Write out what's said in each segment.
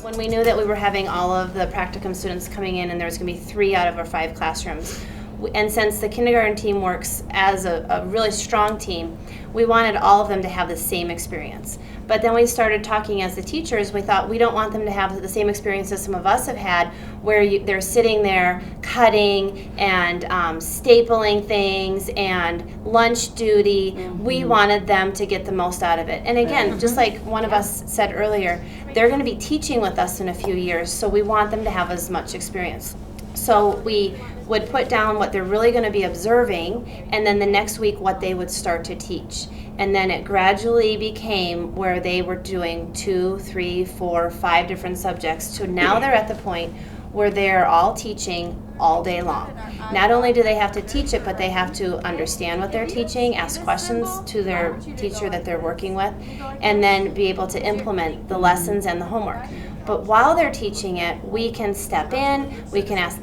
When we knew that we were having all of the practicum students coming in and there was going to be 3 out of our 5 classrooms, and since the kindergarten team works as a really strong team, we wanted all of them to have the same experience. But then we started talking as the teachers, we thought we don't want them to have the same experience as some of us have had, where they're sitting there cutting and stapling things and lunch duty. We wanted them to get the most out of it. And again, just like one of us said earlier, they're going to be teaching with us in a few years, so we want them to have as much experience. So we would put down what they're really going to be observing, and then the next week what they would start to teach. And then it gradually became where they were doing 2, 3, 4, 5 different subjects, to now they're at the point where they're all teaching all day long. Not only do they have to teach it, but they have to understand what they're teaching, ask questions to their teacher that they're working with, and then be able to implement the lessons and the homework. But while they're teaching it, we can step in, we can ask,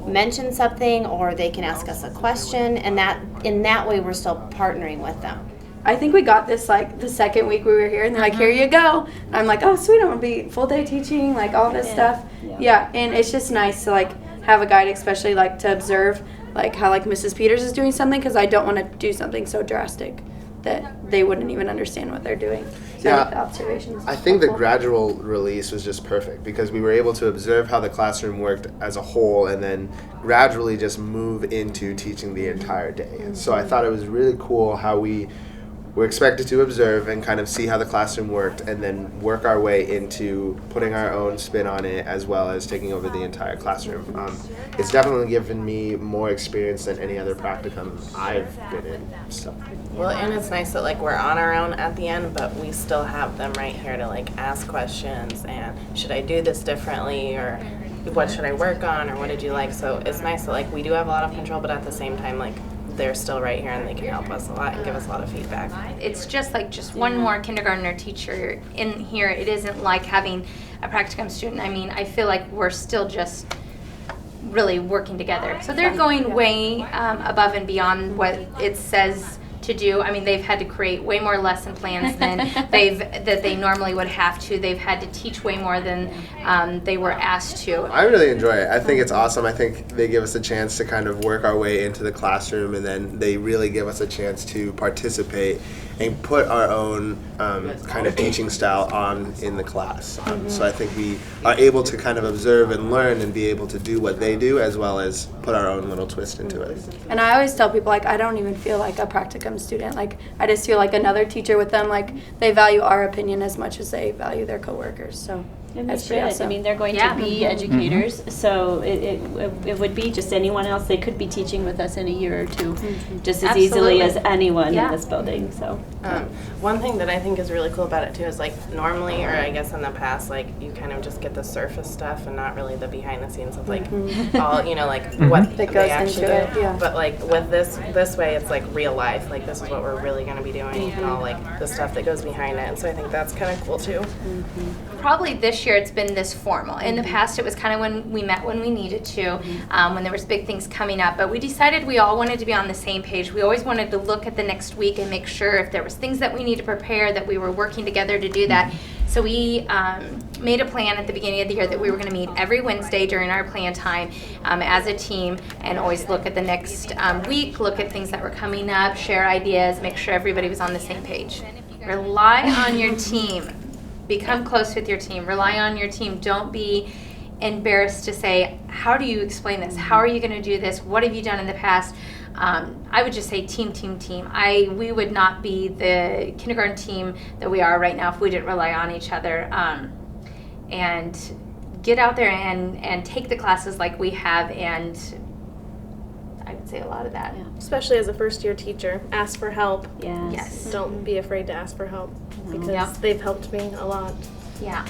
mention something, or they can ask us a question, and that in that way we're still partnering with them. I think we got this like the second week we were here, and they're like, here you go. And I'm like, oh sweet, I'm gonna be full day teaching, like all this stuff. Yeah, and it's just nice to like have a guide, especially like to observe like how like Mrs. Peters is doing something, because I don't want to do something so drastic that they wouldn't even understand what they're doing. So I think the observations. I think the gradual release was just perfect, because we were able to observe how the classroom worked as a whole and then gradually just move into teaching the entire day. So I thought it was really cool how we were expected to observe and kind of see how the classroom worked, and then work our way into putting our own spin on it, as well as taking over the entire classroom. It's definitely given me more experience than any other practicum I've been in. So. Well, and it's nice that like we're on our own at the end, but we still have them right here to like ask questions and should I do this differently, or what should I work on, or what did you like? So it's nice that like we do have a lot of control, but at the same time like they're still right here and they can help us a lot and give us a lot of feedback. It's just like one more kindergartner teacher in here. It isn't like having a practicum student. I mean, I feel like we're still just really working together. So they're going way above and beyond what it says to do. I mean, they've had to create way more lesson plans than that they normally would have to. They've had to teach way more than they were asked to. I really enjoy it. I think it's awesome. I think they give us a chance to kind of work our way into the classroom, and then they really give us a chance to participate and put our own kind of teaching style on in the class. So I think we are able to kind of observe and learn and be able to do what they do, as well as put our own little twist into it. And I always tell people, like, I don't even feel like a practicum student. Like, I just feel like another teacher with them. Like, they value our opinion as much as they value their coworkers. So And that's they pretty should. awesome. I mean, they're going to be educators, so it would be just anyone else. They could be teaching with us in a year or two, just as easily as anyone in this building. So, one thing that I think is really cool about it too is like normally, or I guess in the past, like you kind of just get the surface stuff and not really the behind the scenes of like all like what That goes they actually into it, do. yeah. But like with this way, it's like real life. Like this is what we're really going to be doing, and all like the stuff that goes behind it. And so I think that's kind of cool too. Probably this year it's been this formal. In the past it was kind of when we met when we needed to, when there was big things coming up, but we decided we all wanted to be on the same page. We always wanted to look at the next week and make sure if there was things that we need to prepare, that we were working together to do that. So we made a plan at the beginning of the year that we were going to meet every Wednesday during our plan time as a team, and always look at the next week, look at things that were coming up, share ideas, make sure everybody was on the same page. Rely on your team. Become close with your team. Rely on your team. Don't be embarrassed to say, how do you explain this? How are you going to do this? What have you done in the past? I would just say team, team, team. We would not be the kindergarten team that we are right now if we didn't rely on each other. And get out there and take the classes like we have, and I would say a lot of that. Yeah. Especially as a first-year teacher, ask for help. yes. Yes. Don't be afraid to ask for help, because they've helped me a lot. Yeah.